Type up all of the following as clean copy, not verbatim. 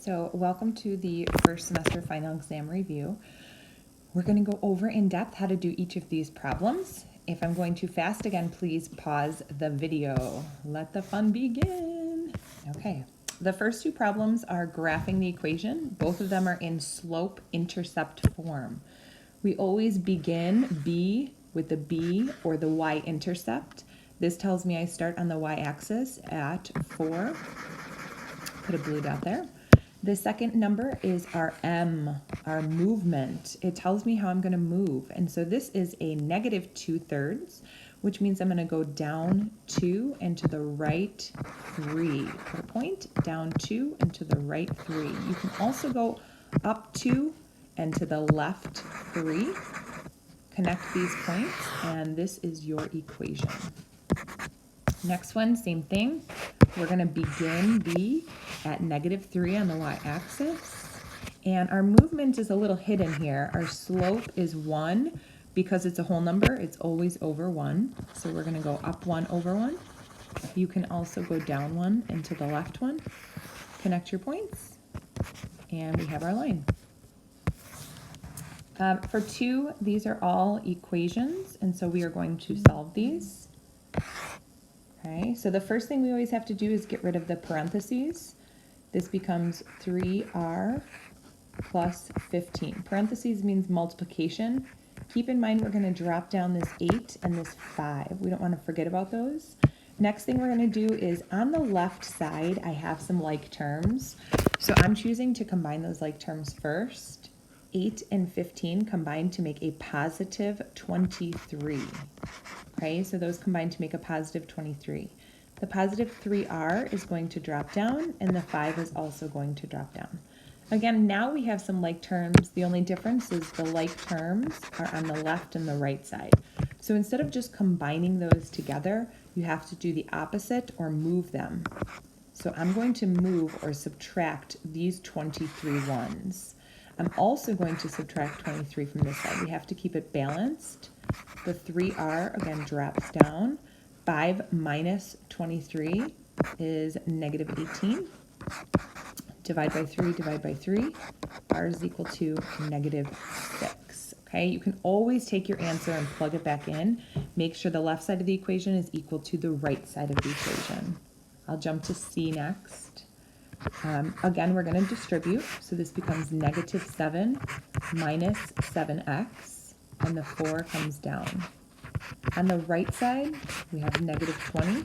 So welcome to the first semester final exam review. We're going to go over in depth how to do each of these problems. If I'm going too fast again, please pause the video. Let the fun begin. Okay, the first two problems are graphing the equation. Both of them are in slope-intercept form. We always begin B with the B or the y-intercept. This tells me I start on the y-axis at 4. Put a blue dot there. The second number is our M, our movement. It tells me how I'm going to move. And so this is a negative 2/3, which means I'm going to go down 2 and to the right 3. Put a point, down 2 and to the right 3. You can also go up 2 and to the left 3. Connect these points, and this is your equation. Next one, same thing. We're going to begin B at negative 3 on the y-axis. And our movement is a little hidden here. Our slope is 1. Because it's a whole number, it's always over 1. So we're going to go up 1 over 1. You can also go down 1 and to the left 1. Connect your points. And we have our line. For 2, these are all equations. And so we are going to solve these. Okay, so the first thing we always have to do is get rid of the parentheses. This becomes 3r plus 15. Parentheses means multiplication. Keep in mind we're going to drop down this 8 and this 5. We don't want to forget about those. Next thing we're going to do is on the left side, I have some like terms. So I'm choosing to combine those like terms first. 8 and 15 combine to make a positive 23. Okay, so those combine to make a positive 23. The positive 3r is going to drop down, and the 5 is also going to drop down. Again, now we have some like terms. The only difference is the like terms are on the left and the right side. So instead of just combining those together, you have to do the opposite or move them. So I'm going to move or subtract these 23 ones. I'm also going to subtract 23 from this side. We have to keep it balanced. The 3r, again, drops down. 5 minus 23 is negative 18. Divide by 3, divide by 3. R is equal to negative 6. Okay, you can always take your answer and plug it back in. Make sure the left side of the equation is equal to the right side of the equation. I'll jump to C next. Again, we're going to distribute, so this becomes negative 7 minus 7x, and the 4 comes down. On the right side, we have negative 20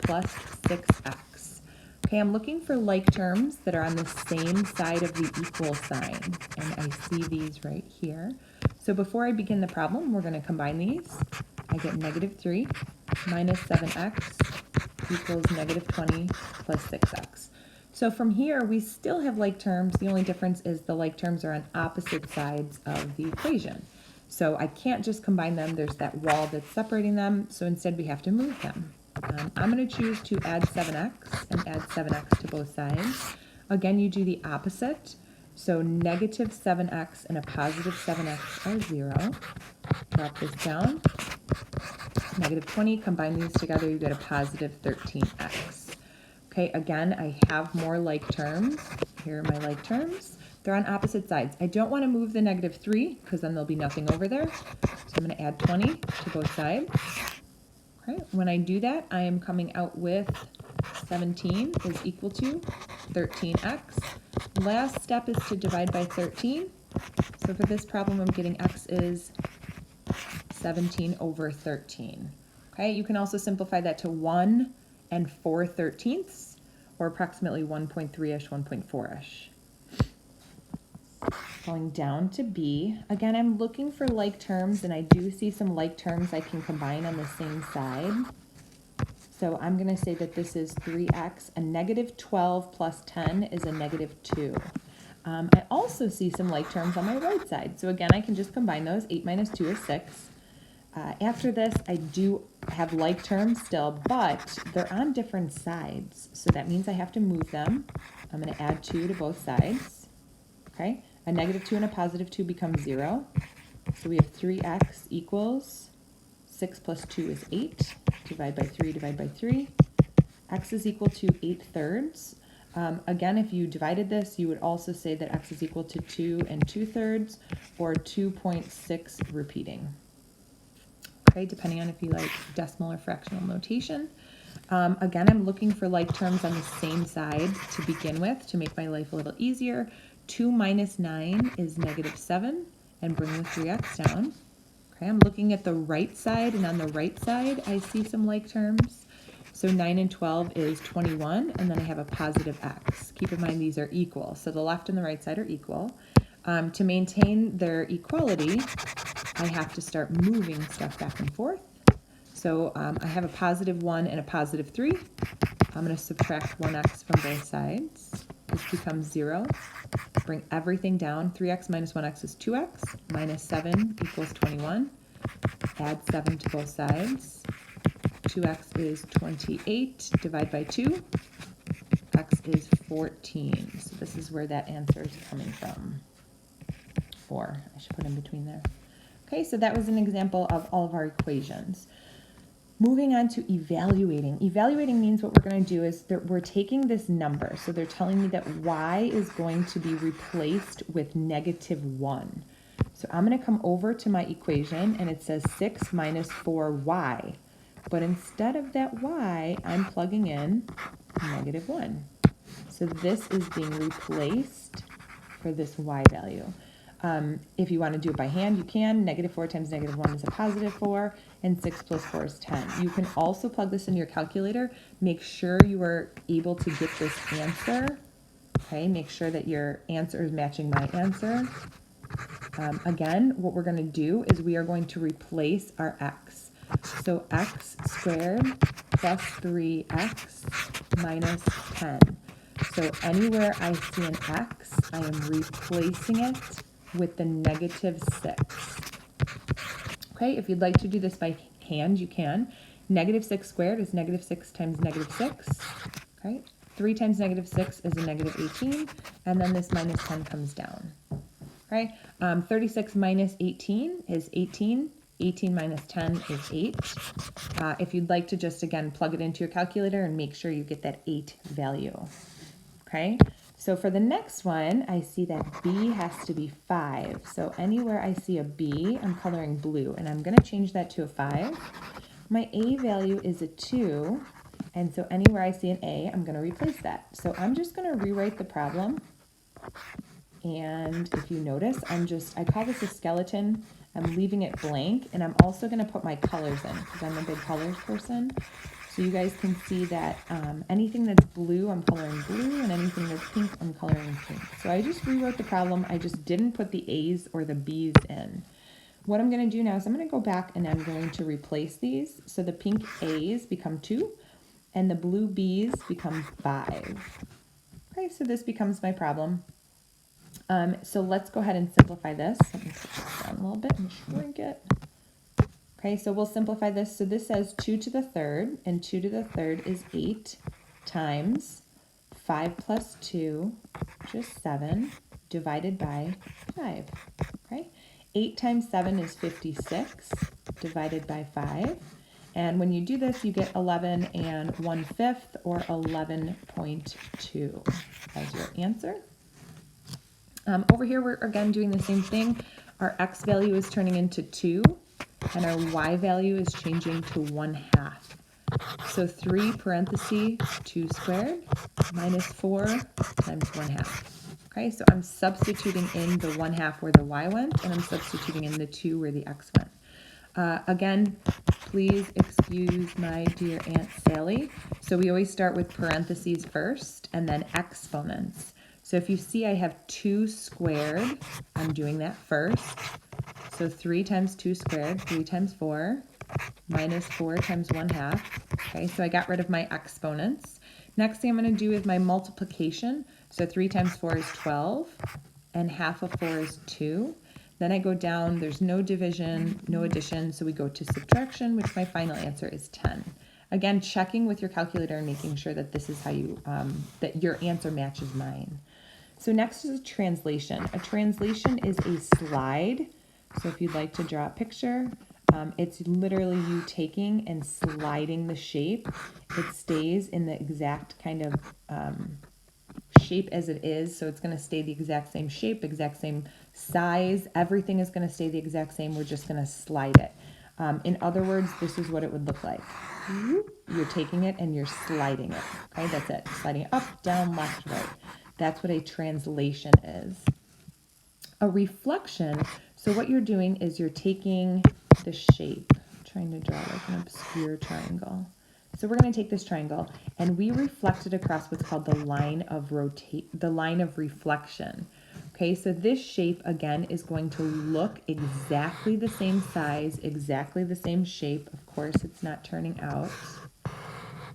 plus 6x. Okay, I'm looking for like terms that are on the same side of the equal sign, and I see these right here. So before I begin the problem, we're going to combine these. I get negative 3 minus 7x equals negative 20 plus 6x. So from here, we still have like terms. The only difference is the like terms are on opposite sides of the equation. So I can't just combine them. There's that wall that's separating them. So instead, we have to move them. I'm going to choose to add 7x and add 7x to both sides. Again, you do the opposite. So negative 7x and a positive 7x are 0. Drop this down. Negative 20, combine these together, you get a positive 13x. Okay, again, I have more like terms. Here are my like terms. They're on opposite sides. I don't want to move the negative 3 because then there'll be nothing over there. So I'm going to add 20 to both sides. Okay, when I do that, I am coming out with 17 is equal to 13x. Last step is to divide by 13. So for this problem, I'm getting x is 17 over 13. Okay, you can also simplify that to 1 and 4/13, or approximately 1.3-ish, 1.4-ish. Going down to B, again, I'm looking for like terms, and I do see some like terms I can combine on the same side. So I'm going to say that this is 3x, and negative 12 plus 10 is a negative 2. I also see some like terms on my right side. So again, I can just combine those. 8 minus 2 is 6. After this, I do have like terms still, but they're on different sides. So that means I have to move them. I'm going to add 2 to both sides. Okay, a negative 2 and a positive 2 becomes 0. So we have 3x equals 6 plus 2 is 8. Divide by 3, divide by 3. X is equal to 8/3. Again, if you divided this, you would also say that x is equal to 2 2/3 or 2.6 repeating. Okay, depending on if you like decimal or fractional notation. Again, I'm looking for like terms on the same side to begin with to make my life a little easier. 2 minus 9 is -7, and bring the 3x down. Okay, I'm looking at the right side, and on the right side, I see some like terms. So 9 and 12 is 21, and then I have a positive x. Keep in mind these are equal, so the left and the right side are equal. To maintain their equality, I have to start moving stuff back and forth. So I have a +1 and a +3. I'm going to subtract 1x from both sides. This becomes 0. Bring everything down. 3x minus 1x is 2x. Minus 7 equals 21. Add 7 to both sides. 2x is 28. Divide by 2. X is 14. So this is where that answer is coming from. 4. I should put in between there. Okay, so that was an example of all of our equations. Moving on to evaluating. Evaluating means what we're going to do is that we're taking this number. So they're telling me that y is going to be replaced with -1. So I'm going to come over to my equation, and it says 6 minus 4y. But instead of that y, I'm plugging in -1. So this is being replaced for this y value. If you want to do it by hand, you can. -4 times -1 is a +4, and 6 plus 4 is 10. You can also plug this in your calculator. Make sure you are able to get this answer. Okay, make sure that your answer is matching my answer. Again, what we're going to do is we are going to replace our x. So x squared plus 3x minus 10. So anywhere I see an x, I am replacing it with the -6. Okay, if you'd like to do this by hand, you can. -6 squared is -6 times -6. Okay, 3 times -6 is a -18, and then this -10 comes down. Okay, 36 minus 18 is 18. 18 minus 10 is 8. If you'd like to just, again, plug it into your calculator and make sure you get that 8 value. Okay, so for the next one, I see that b has to be 5. So anywhere I see a b, I'm coloring blue, and I'm going to change that to a 5. My a value is a 2, and so anywhere I see an a, I'm going to replace that. So I'm just going to rewrite the problem, and if you notice, I call this a skeleton. I'm leaving it blank, and I'm also going to put my colors in because I'm a big colors person. So you guys can see that anything that's blue, I'm coloring blue, and anything that's pink, I'm coloring pink. So I just rewrote the problem. I just didn't put the A's or the B's in. What I'm going to do now is I'm going to go back and I'm going to replace these. So the pink A's become 2, and the blue B's become 5. Okay, so this becomes my problem. So let's go ahead and simplify this. Let me put this down a little bit and shrink it. Okay, so we'll simplify this. So this says 2 to the third, and 2 to the third is 8 times 5 plus 2, which is 7, divided by 5. Okay, 8 times 7 is 56, divided by 5. And when you do this, you get 11 1/5, or 11.2 as your answer. Over here, we're again doing the same thing. Our x value is turning into 2, and our y value is changing to 1/2. So 3 parentheses 2 squared minus 4 times 1/2. Okay, so I'm substituting in the 1/2 where the y went, and I'm substituting in the 2 where the x went. Again, please excuse my dear Aunt Sally. So we always start with parentheses first, and then exponents. So if you see I have 2 squared, I'm doing that first. So 3 times 2 squared, 3 times 4, minus 4 times 1/2. Okay, so I got rid of my exponents. Next thing I'm going to do is my multiplication. So 3 times 4 is 12, and 1/2 of 4 is 2. Then I go down, there's no division, no addition, so we go to subtraction, which my final answer is 10. Again, checking with your calculator and making sure that this is how you, that your answer matches mine. So next is a translation. A translation is a slide. So if you'd like to draw a picture, it's literally you taking and sliding the shape. It stays in the exact kind of shape as it is, so it's going to stay the exact same shape, exact same size. Everything is going to stay the exact same. We're just going to slide it. In other words, this is what it would look like. You're taking it and you're sliding it. Okay, that's it. Sliding it up, down, left, right. That's what a translation is. A reflection, so what you're doing is you're taking the shape. I'm trying to draw like an obscure triangle. So we're going to take this triangle and we reflect it across what's called the line of reflection. Okay, so this shape again is going to look exactly the same size, exactly the same shape. Of course, it's not turning out.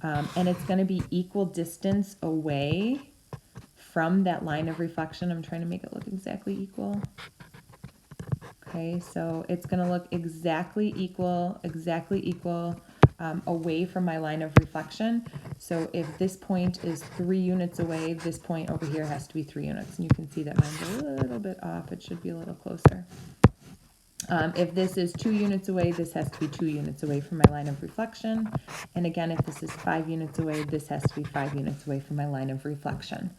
And it's going to be equal distance away from that line of reflection. I'm trying to make it look exactly equal. Okay, so it's going to look exactly equal away from my line of reflection. So if this point is 3 units away, this point over here has to be 3 units. And you can see that mine's a little bit off. It should be a little closer. If this is 2 units away, this has to be 2 units away from my line of reflection. And again, if this is 5 units away, this has to be 5 units away from my line of reflection.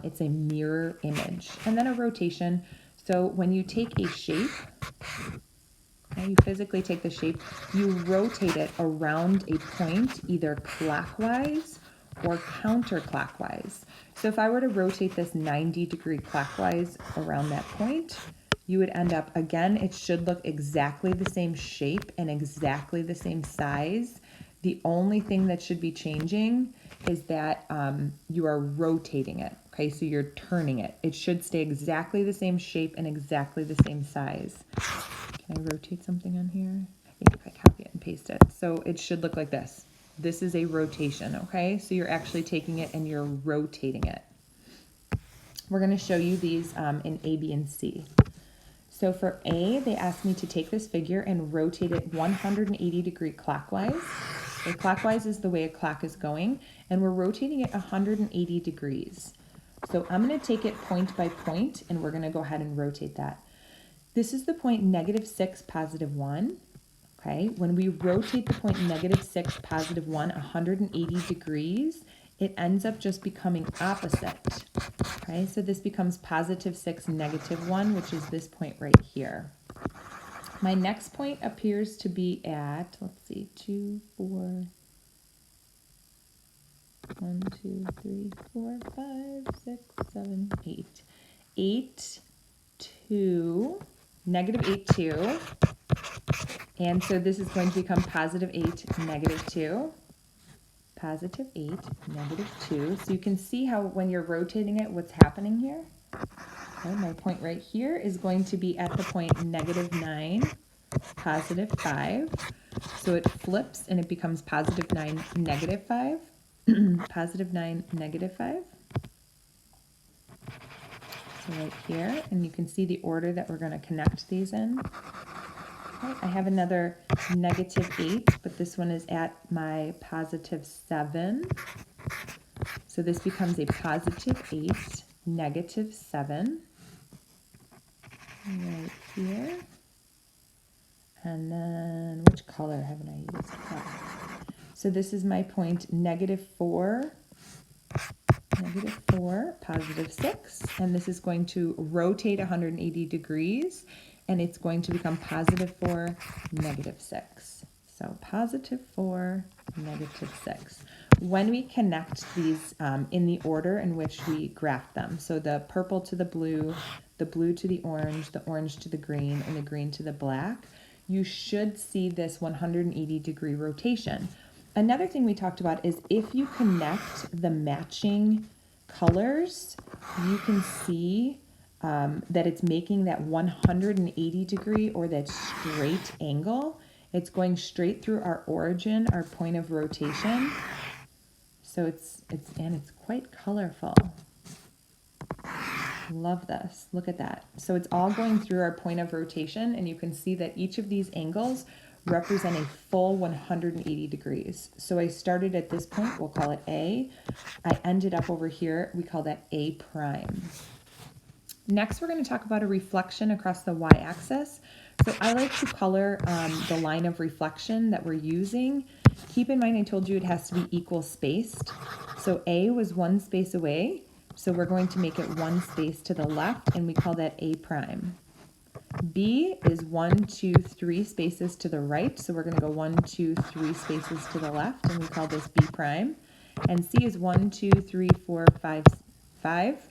It's a mirror image. And then a rotation. So when you take a shape, you physically take the shape, you rotate it around a point either clockwise or counterclockwise. So if I were to rotate this 90-degree clockwise around that point, you would end up, again, it should look exactly the same shape and exactly the same size. The only thing that should be changing is that you are rotating it. Okay, so you're turning it. It should stay exactly the same shape and exactly the same size. Can I rotate something on here? I think if I copy it and paste it. So it should look like this. This is a rotation, okay? So you're actually taking it and you're rotating it. We're going to show you these in A, B, and C. So for A, they asked me to take this figure and rotate it 180-degree clockwise. So clockwise is the way a clock is going, and we're rotating it 180 degrees. So I'm going to take it point by point, and we're going to go ahead and rotate that. This is the point -6, +1. Okay, when we rotate the point -6, +1, 180 degrees, it ends up just becoming opposite. Okay, so this becomes +6, -1, which is this point right here. My next point appears to be at, let's see, 2, 4, 1, 2, 3, 4, 5, 6, 7, 8. 8, 2, -8, 2. And so this is going to become +8, -2. +8, -2. So you can see how when you're rotating it, what's happening here. Okay, my point right here is going to be at the point -9, +5. So it flips and it becomes +9, -5. +9, -5. So right here, and you can see the order that we're going to connect these in. Okay, I have another -8, but this one is at my +7. So this becomes a +8, -7. Right here. And then, which color haven't I used? Oh. So this is my point -4, +6, and this is going to rotate 180 degrees, and it's going to become +4, -6. So +4, -6. When we connect these in the order in which we graphed them, so the purple to the blue to the orange to the green, and the green to the black, you should see this 180-degree rotation. Another thing we talked about is if you connect the matching colors, you can see that it's making that 180-degree or that straight angle. It's going straight through our origin, our point of rotation. So it's quite colorful. Love this. Look at that. So it's all going through our point of rotation, and you can see that each of these angles represent a full 180 degrees. So I started at this point, we'll call it A. I ended up over here, we call that A prime. Next, we're going to talk about a reflection across the y-axis. So I like to color the line of reflection that we're using. Keep in mind I told you it has to be equal spaced. So A was 1 space away. So we're going to make it one space to the left, and we call that A prime. B is 1, 2, 3 spaces to the right, so we're going to go 1, 2, 3 spaces to the left, and we call this B prime. And C is 1, 2, 3, 4, 5, 5.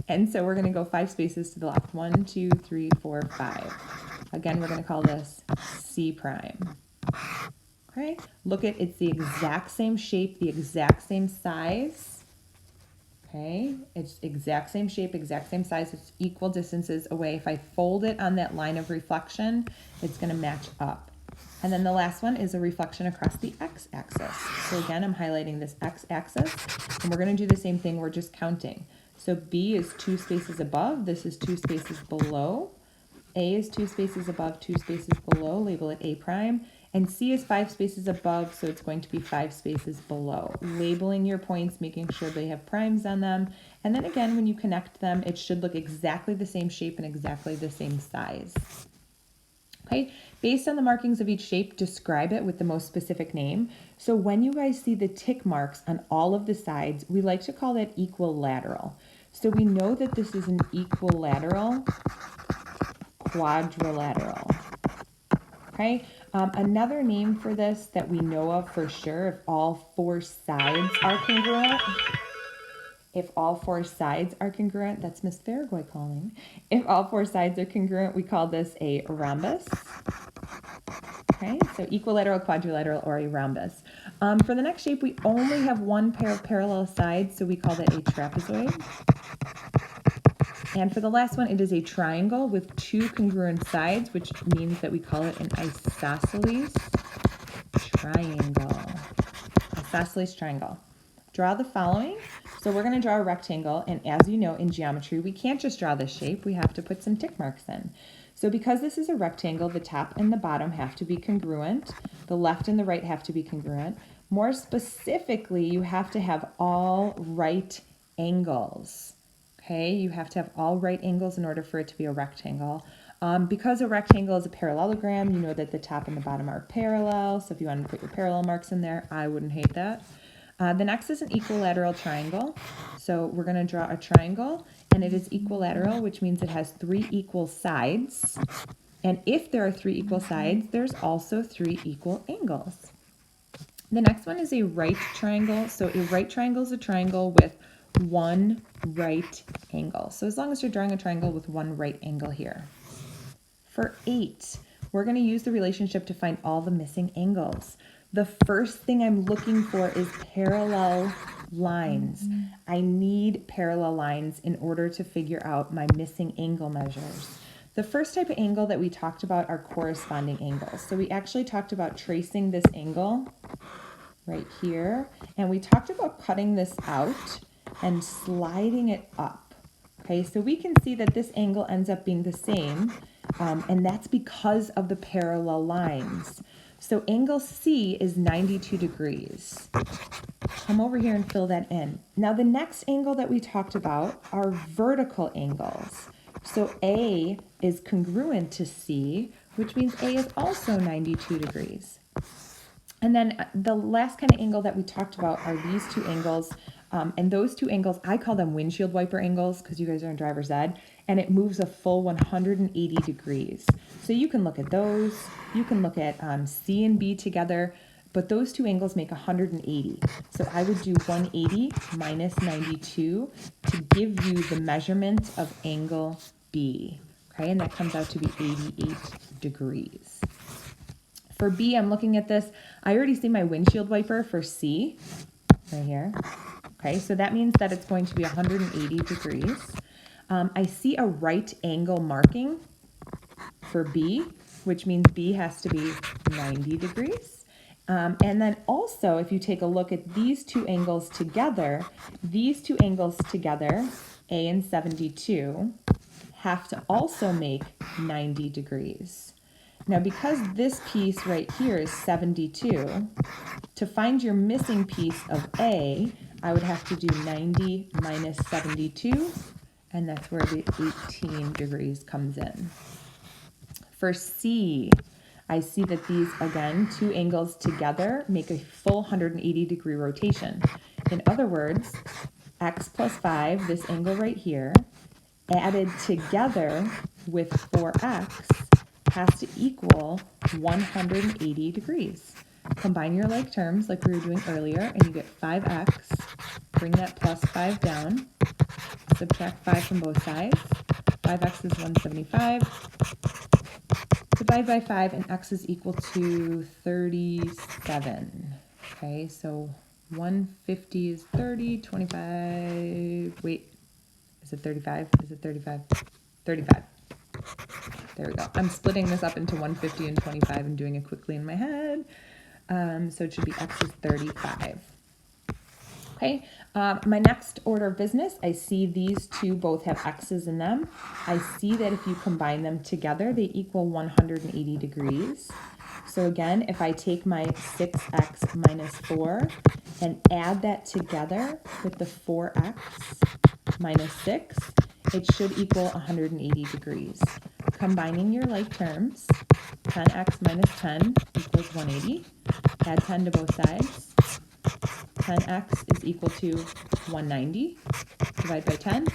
And so we're going to go 5 spaces to the left. 1, 2, 3, 4, 5. Again, we're going to call this C prime. Okay, look at it's the exact same shape, the exact same size. Okay, it's exact same shape, exact same size, it's equal distances away. If I fold it on that line of reflection, it's going to match up. And then the last one is a reflection across the x-axis. So again, I'm highlighting this x-axis, and we're going to do the same thing, we're just counting. So B is 2 spaces above, this is 2 spaces below. A is 2 spaces above, 2 spaces below, label it A prime. And C is 5 spaces above, so it's going to be 5 spaces below. Labeling your points, making sure they have primes on them. And then again, when you connect them, it should look exactly the same shape and exactly the same size. Okay, based on the markings of each shape, describe it with the most specific name. So when you guys see the tick marks on all of the sides, we like to call that equilateral. So we know that this is an equilateral quadrilateral. Okay, another name for this that we know of for sure, if all 4 sides are congruent, that's Miss Farragoy calling. If all 4 sides are congruent, we call this a rhombus. Okay, so equilateral, quadrilateral, or a rhombus. For the next shape, we only have 1 pair of parallel sides, so we call that a trapezoid. And for the last one, it is a triangle with 2 congruent sides, which means that we call it an isosceles triangle. Isosceles triangle. Draw the following. So we're going to draw a rectangle, and as you know, in geometry, we can't just draw this shape. We have to put some tick marks in. So because this is a rectangle, the top and the bottom have to be congruent. The left and the right have to be congruent. More specifically, you have to have all right angles. Okay, you have to have all right angles in order for it to be a rectangle. Because a rectangle is a parallelogram, you know that the top and the bottom are parallel. So if you want to put your parallel marks in there, I wouldn't hate that. The next is an equilateral triangle. So we're going to draw a triangle, and it is equilateral, which means it has 3 equal sides. And if there are 3 equal sides, there's also 3 equal angles. The next one is a right triangle. So a right triangle is a triangle with 1 right angle. So as long as you're drawing a triangle with 1 right angle here. For 8, we're going to use the relationship to find all the missing angles. The first thing I'm looking for is parallel lines. I need parallel lines in order to figure out my missing angle measures. The first type of angle that we talked about are corresponding angles. So we actually talked about tracing this angle right here, and we talked about cutting this out and sliding it up. Okay, so we can see that this angle ends up being the same, and that's because of the parallel lines. So angle C is 92 degrees. Come over here and fill that in. Now the next angle that we talked about are vertical angles. So A is congruent to C, which means A is also 92 degrees. And then the last kind of angle that we talked about are these 2 angles. And those 2 angles, I call them windshield wiper angles because you guys are in driver's ed, and it moves a full 180 degrees. So you can look at those, you can look at C and B together, but those 2 angles make 180. So I would do 180 minus 92 to give you the measurement of angle B. Okay, and that comes out to be 88 degrees. For B, I'm looking at this. I already see my windshield wiper for C right here. Okay, so that means that it's going to be 180 degrees. I see a right angle marking for B, which means B has to be 90 degrees. And then also, if you take a look at these 2 angles together, A and 72, have to also make 90 degrees. Now, because this piece right here is 72, to find your missing piece of A, I would have to do 90 minus 72, and that's where the 18 degrees comes in. For C, I see that these, again, 2 angles together make a full 180 degree rotation. In other words, x plus 5, this angle right here, added together with 4x has to equal 180 degrees. Combine your like terms like we were doing earlier, and you get 5x. Bring that plus 5 down. Subtract 5 from both sides. 5x is 175. Divide by 5, and x is equal to 37. Okay, so 150 is 30, 25, wait, is it 35? Is it 35? 35. There we go. I'm splitting this up into 150 and 25 and doing it quickly in my head. So it should be x is 35. Okay, my next order of business, I see these two both have x's in them. I see that if you combine them together, they equal 180 degrees. So again, if I take my 6x minus 4 and add that together with the 4x minus 6, it should equal 180 degrees. Combining your like terms, 10x minus 10 equals 180. Add 10 to both sides. 10x is equal to 190. Divide by 10,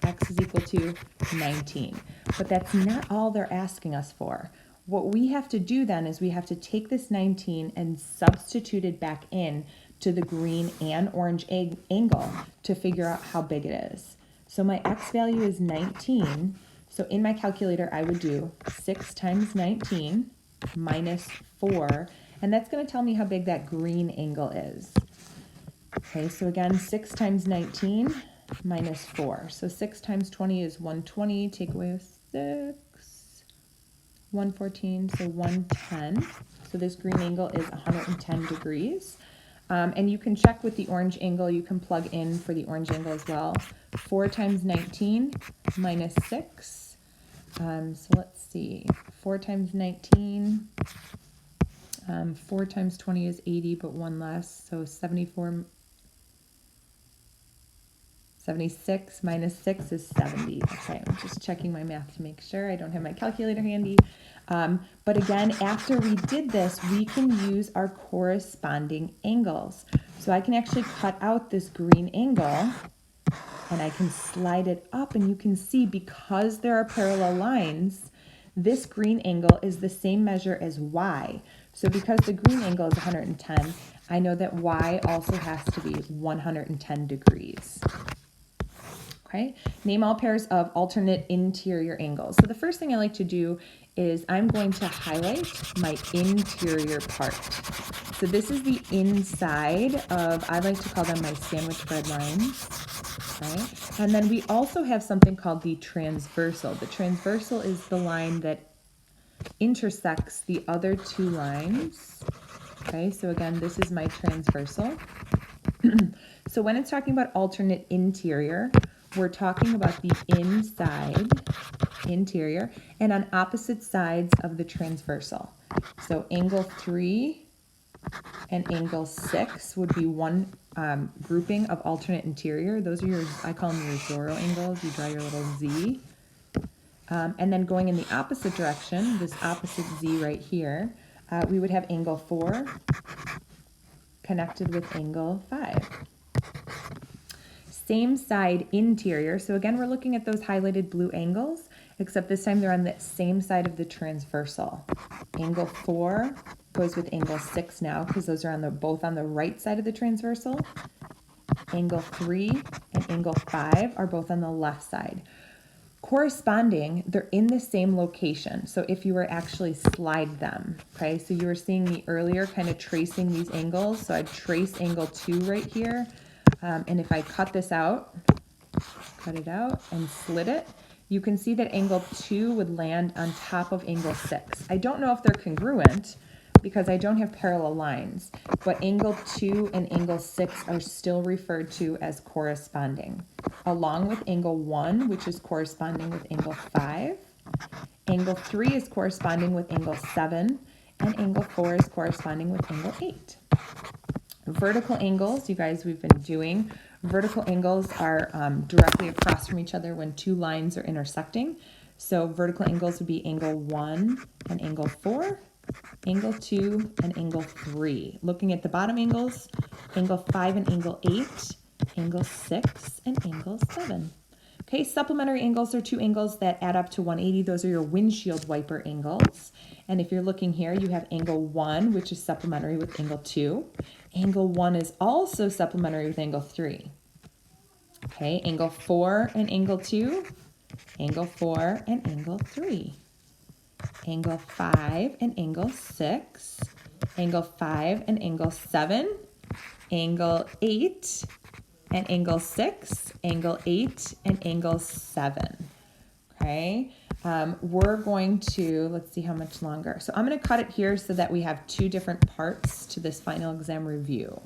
x is equal to 19. But that's not all they're asking us for. What we have to do then is we have to take this 19 and substitute it back in to the green and orange angle to figure out how big it is. So my x value is 19. So in my calculator, I would do 6 times 19 minus 4, and that's going to tell me how big that green angle is. Okay, so again, 6 times 19 minus 4. So 6 times 20 is 120. Take away 6. 114, so 110. So this green angle is 110 degrees. And you can check with the orange angle. You can plug in for the orange angle as well. 4 times 19 minus 6. So let's see. 4 times 19. 4 times 20 is 80, but 1 less. So 74. 76 minus 6 is 70. Okay, I'm just checking my math to make sure. I don't have my calculator handy. But again, after we did this, we can use our corresponding angles. So I can actually cut out this green angle, and I can slide it up, and you can see because there are parallel lines, this green angle is the same measure as y. So because the green angle is 110, I know that y also has to be 110 degrees. Okay, name all pairs of alternate interior angles. So the first thing I like to do is I'm going to highlight my interior part. So this is the inside of, I like to call them my sandwich bread lines. Okay, and then we also have something called the transversal. The transversal is the line that intersects the other two lines. Okay, so again, this is my transversal. So when it's talking about alternate interior, we're talking about the inside, interior, and on opposite sides of the transversal. So angle 3 and angle 6 would be one grouping of alternate interior. Those are your, I call them your Zorro angles. You draw your little Z. And then going in the opposite direction, this opposite Z right here, we would have angle 4 connected with angle 5. Same side interior. So again, we're looking at those highlighted blue angles, except this time they're on the same side of the transversal. Angle 4 goes with angle 6 now because those are on both on the right side of the transversal. Angle 3 and angle 5 are both on the left side. Corresponding, they're in the same location. So if you were actually slide them, okay, so you were seeing me earlier kind of tracing these angles. So I'd trace angle 2 right here. And if I cut this out, cut it out and slit it, you can see that angle 2 would land on top of angle 6. I don't know if they're congruent because I don't have parallel lines, but angle 2 and angle 6 are still referred to as corresponding, along with angle 1, which is corresponding with angle 5. Angle 3 is corresponding with angle 7, and angle 4 is corresponding with angle 8. Vertical angles, you guys, we've been doing. Vertical angles are directly across from each other when two lines are intersecting. So vertical angles would be angle 1 and angle 4, angle 2 and angle 3. Looking at the bottom angles, angle 5 and angle 8, angle 6, and angle 7. Okay, supplementary angles are two angles that add up to 180. Those are your windshield wiper angles. And if you're looking here, you have angle 1, which is supplementary with angle 2. Angle 1 is also supplementary with angle 3. Okay, angle 4 and angle 2, angle 4 and angle 3. Angle 5 and angle 6, angle 5 and angle 7, angle 8 and angle 6, angle 8 and angle 7. Okay, we're going to, let's see how much longer. So I'm going to cut it here so that we have two different parts to this final exam review.